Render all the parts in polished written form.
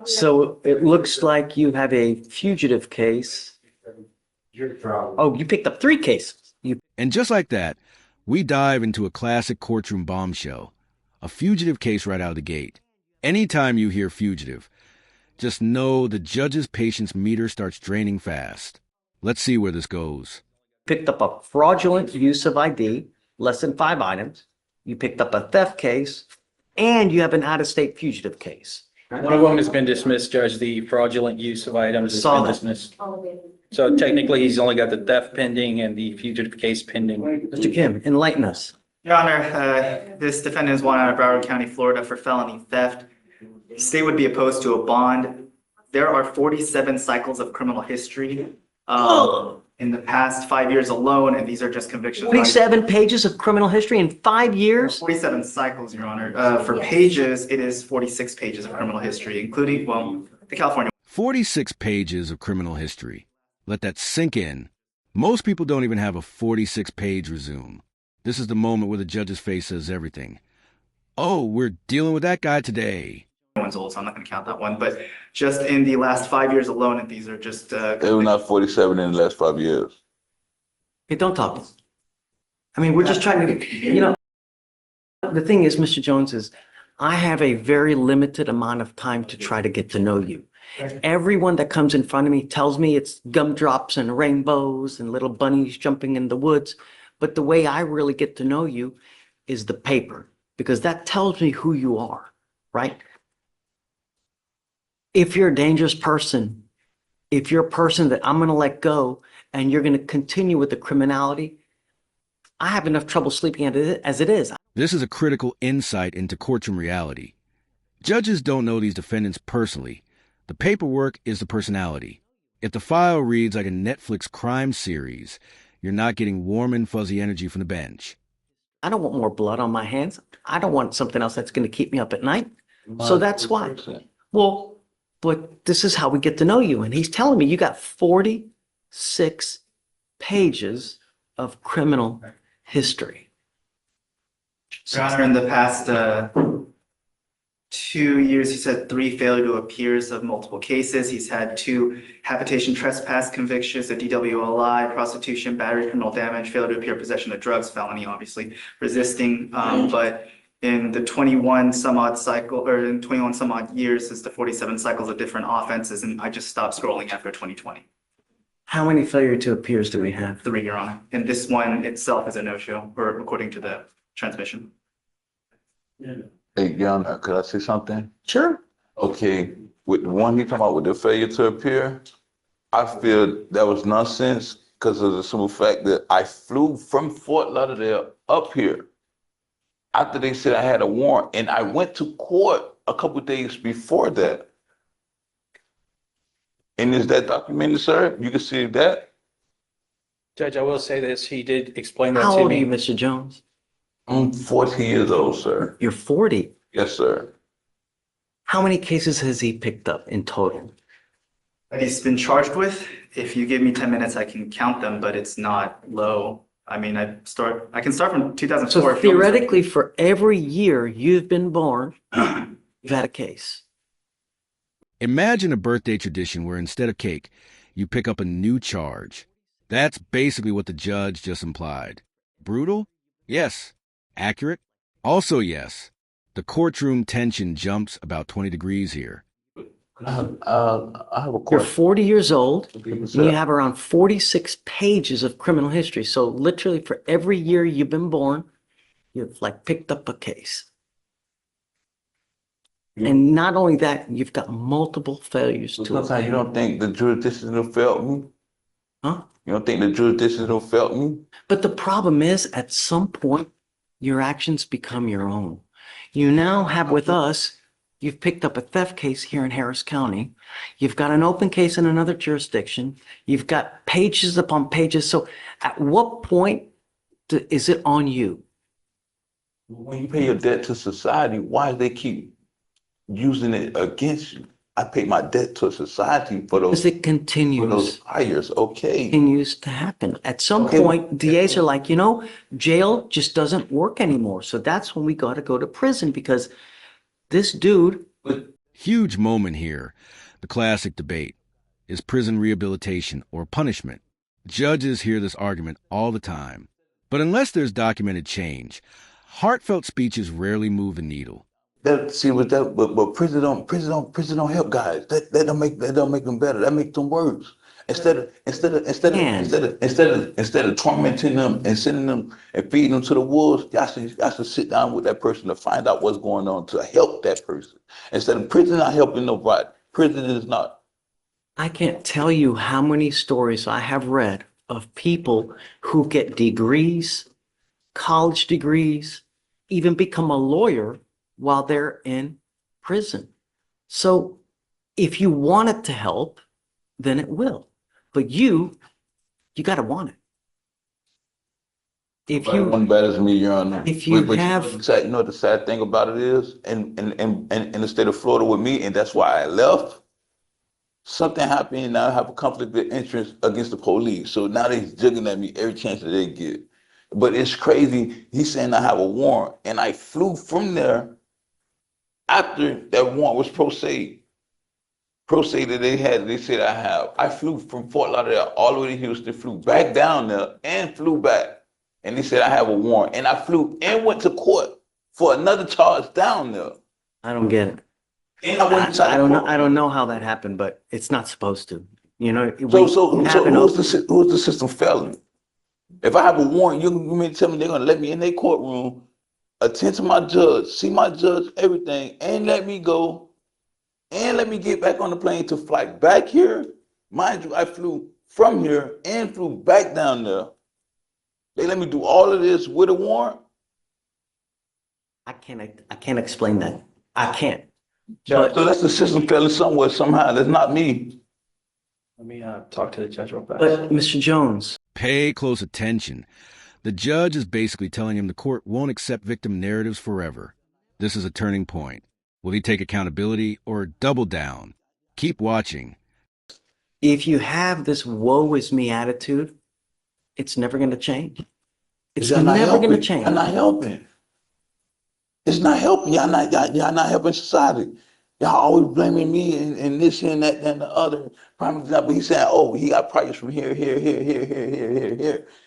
So it looks like you have a fugitive case. Oh, you picked up 3 cases. And just like that, we dive into a classic courtroom bombshell, a fugitive case right out of the gate. Anytime you hear fugitive, just know the judge's patience meter starts draining fast. Let's see where this goes. Picked up a fraudulent use of ID, less than 5 items. You picked up a theft case, and you have an out-of-state fugitive case. One of them has been dismissed, Judge. The fraudulent use of items has Saw been that. dismissed. So technically, he's only got the theft pending and the fugitive case pending. Mr. Kim, enlighten us. Your Honor, this defendant is wanted out of Broward County, Florida for felony theft. The state would be opposed to a bond. There are 47 cycles of criminal history in the past 5 years alone, and these are just convictions. 47 pages of criminal history in 5 years? 47 cycles, Your Honor. For pages, it is 46 pages of criminal history, including, well, the California. 46 pages of criminal history. Let that sink in. Most people don't even have a 46-page resume. This is the moment where the judge's face says everything. Oh, we're dealing with that guy today. One's old, so I'm not going to count that one. But just in the last 5 years alone, and these are just. They were not 47 in the last 5 years. Hey, don't talk. I mean, we're just trying to, the thing is, Mr. Jones, is I have a very limited amount of time to try to get to know you. Everyone that comes in front of me tells me it's gumdrops and rainbows and little bunnies jumping in the woods. But the way I really get to know you is the paper, because that tells me who you are, right? If you're a dangerous person, if you're a person that I'm going to let go and you're going to continue with the criminality, I have enough trouble sleeping as it is. This is a critical insight into courtroom reality. Judges don't know these defendants personally. The paperwork is the personality. If the file reads like a Netflix crime series, you're not getting warm and fuzzy energy from the bench. I don't want more blood on my hands. I don't want something else that's going to keep me up at night. So that's why. Well, but this is how we get to know you. And he's telling me you got 46 pages of criminal history. Your Honor, in the past 2 years, he's had 3 failure to appears of multiple cases. He's had 2 habitation trespass convictions, a DWLI, prostitution, battery, criminal damage, failure to appear, possession of drugs, felony, obviously, resisting. But in the 21 some odd years, it's the 47 cycles of different offenses, and I just stopped scrolling after 2020. How many failure to appears do we have? 3, Your Honor. And this one itself is a no-show, or according to the transmission. Hey, Jan, could I say something? Sure. Okay, with the one he talking about with the failure to appear, I feel that was nonsense because of the simple fact that I flew from Fort Lauderdale up here after they said I had a warrant, and I went to court a couple of days before that. And is that documented, sir? You can see that? Judge, I will say this. He did explain that How to old are you, me. Mr. Jones? I'm 40 years old, sir. You're 40. Yes, sir. How many cases has he picked up in total? That he's been charged with. If you give me 10 minutes, I can count them, but it's not low. I mean, I can start from 2004. So theoretically, for every year you've been born, you've had a case. Imagine a birthday tradition where instead of cake, you pick up a new charge. That's basically what the judge just implied. Brutal? Yes. Accurate? Also yes. The courtroom tension jumps about 20 degrees here. I have a You're question. 40 years old, and Sir. you have around 46 pages of criminal history. So literally for every year you've been born, you've like picked up a case. And not only that, you've got multiple failures to Sometimes you don't think the jurisdiction will fail me? Huh? You don't think the jurisdiction will fail me? But the problem is, at some point, your actions become your own. You now have with us, you've picked up a theft case here in Harris County. You've got an open case in another jurisdiction. You've got pages upon pages. So at what point is it on you? When you pay your debt to society, why do they keep using it against you? I pay my debt to society for Because those it continues. fires. Okay. Continues to happen. At some point, DAs are like, jail just doesn't work anymore. So that's when we got to go to prison, because this dude, But Huge moment here. The classic debate. Is prison rehabilitation or punishment? Judges hear this argument all the time. But unless there's documented change, heartfelt speeches rarely move the needle. But prison don't help guys. That don't make them better. That makes them worse. Instead of tormenting them and sending them and feeding them to the wolves, y'all should sit down with that person to find out what's going on to help that person. Instead of prison not helping nobody, prison is not. I can't tell you how many stories I have read of people who get degrees, college degrees, even become a lawyer while they're in prison. So if you want it to help, then it will. But you got to want it. If you One better than me, Your Honor. If you But have- you know what the sad thing about it is, and in the state of Florida with me, and that's why I left. Something happened, and I have a conflict of interest against the police. So now they're jigging at me every chance that they get. But it's crazy. He's saying I have a warrant, and I flew from there after that warrant was pro se. Pro se that they said I have. I flew from Fort Lauderdale all the way to Houston, flew back down there, and flew back. And they said I have a warrant, and I flew and went to court for another charge down there. I don't get it. And I went inside I the don't know. court. I don't know how that happened, but it's not supposed to. You know. So who's the system failing? If I have a warrant, you mean to tell me they're gonna let me in their courtroom, attend to my judge, see my judge, everything, and let me go, and let me get back on the plane to fly back here? Mind you, I flew from here and flew back down there. They let me do all of this with a warrant? I can't explain that. I can't. Judge, So that's the system failing somewhere, somehow. That's not me. let me talk to the judge real fast. But Mr. Jones, Pay close attention. The judge is basically telling him the court won't accept victim narratives forever. This is a turning point. Will he take accountability or double down? Keep watching. if you have this woe is me attitude, it's never going to change. It's Y'all not never going to helping. change. Y'all not helping. It's not helping. Y'all not helping society. Y'all always blaming me and this and that and the other. Prime example, he said, oh, he got prices from here.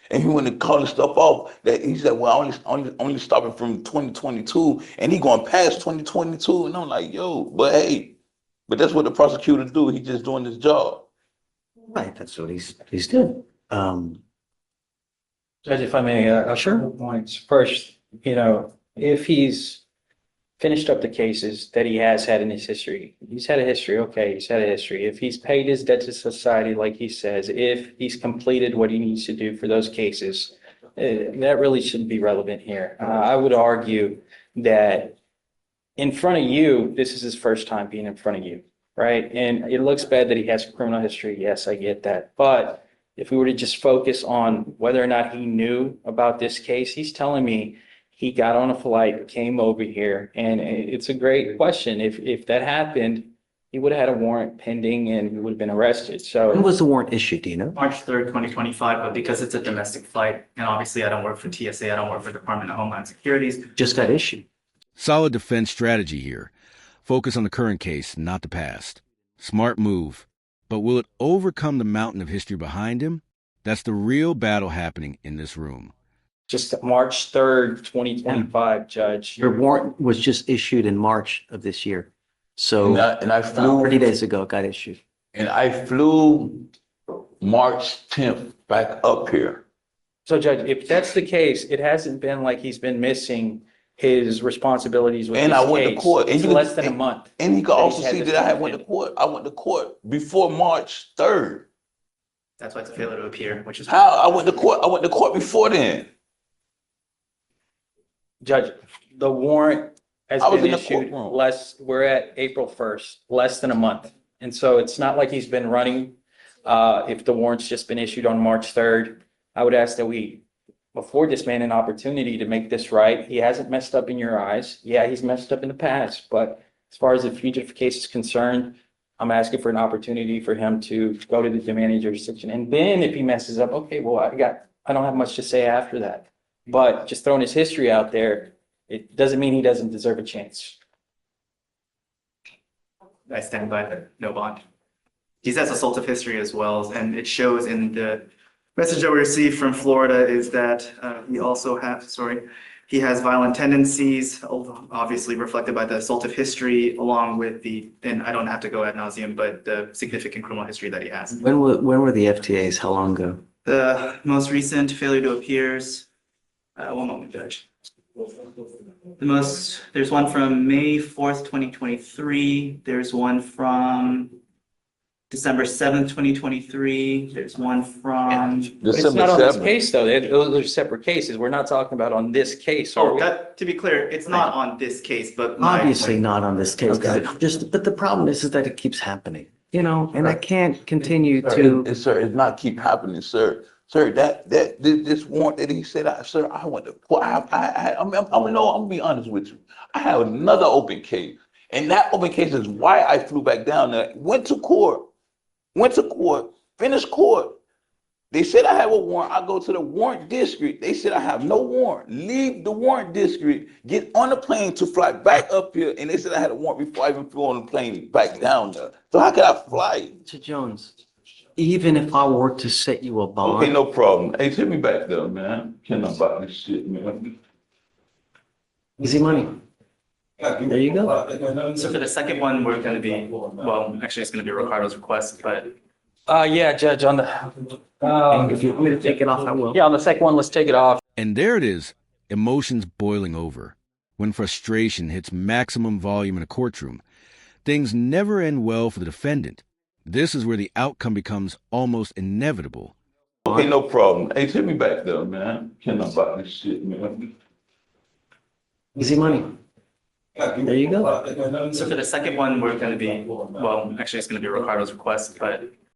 And he went to call the stuff off that he said, well, only stopping from 2022, and he going past 2022. And I'm like, yo, but hey, but that's what the prosecutor do. He just doing his job. Right. That's what he's doing. Judge, if I may, a couple points. First, if he's finished up the cases that he has had in his history, he's had a history, okay, he's had a history. If he's paid his debt to society, like he says, if he's completed what he needs to do for those cases, that really shouldn't be relevant here. I would argue that in front of you, this is his first time being in front of you, right? And it looks bad that he has a criminal history. Yes, I get that. But if we were to just focus on whether or not he knew about this case, he's telling me he got on a flight, came over here, and it's a great question. If that happened, he would have had a warrant pending and he would have been arrested. When So was the warrant issued? Do you know? March 3rd, 2025, but because it's a domestic flight, and obviously I don't work for TSA, I don't work for Department of Homeland Security. Just got issued. Solid defense strategy here. Focus on the current case, not the past. Smart move. But will it overcome the mountain of history behind him? That's the real battle happening in this room. just March 3rd, 2025, Judge. Your warrant was just issued in March of this year. So And I flew 30 days ago, it got issued. and I flew March 10th back up here. So Judge, if that's the case, it hasn't been like he's been missing his responsibilities with And this I went to case. court. It's you less than a and- month. And you can that also he's had see this that I had thing went to pending. court. I went to court before March 3rd. That's why it's a failure to appear, which is. How? I went to court. I went to court before then. Judge, the warrant has I was been in the issued courtroom. we're at April 1st, less than a month. And so it's not like he's been running. If the warrant's just been issued on March 3rd, I would ask that we afford this man an opportunity to make this right. He hasn't messed up in your eyes. Yeah, he's messed up in the past, but as far as the fugitive case is concerned, I'm asking for an opportunity for him to go to the demanding jurisdiction. And then if he messes up, okay, well, I don't have much to say after that. But just throwing his history out there, it doesn't mean he doesn't deserve a chance. I stand by no bond. He has assaultive history as well, and it shows in the message that we received from Florida is that he has violent tendencies, obviously reflected by the assaultive history, along with and I don't have to go ad nauseum, but the significant criminal history that he has. When were the FTAs? How long ago? The most recent failure to appears, one moment, Judge. There's one from May 4th, 2023. There's one from December 7th, 2023. There's one from, But it's December not on this 7th. case, though. Those are separate cases. We're not talking about on this case, are we? to be clear, it's not on this case, but Obviously not on this case, but the problem is that it keeps happening, and I can't continue to. Sir, it's not keep happening, sir. Sir, this warrant that he said, sir, I went to court. I'm gonna be honest with you. I have another open case, and that open case is why I flew back down there. Went to court, finished court. They said I have a warrant. I go to the warrant district. They said I have no warrant. Leave the warrant district, get on the plane to fly back up here, and they said I had a warrant before I even flew on the plane back down there. So how could I fly? Mr. Jones, even if I were to set you a bond. Okay, no problem. Hey, take me back there, man. Can't know about this shit, man. Easy money. There you go. So for the second one, we're going to be, well, actually, it's going to be Ricardo's request, but Yeah, Judge, on the, If you want me to take it off, I will. yeah, on the second one, let's take it off. And there it is, emotions boiling over. When frustration hits maximum volume in a courtroom, things never end well for the defendant. This is where the outcome becomes almost inevitable. Okay, no problem. Hey, take me back there, man. Can't know about this shit, man. Easy money. There you go. so for the second one, we're going to be, well, actually, it's going to be Ricardo's request, but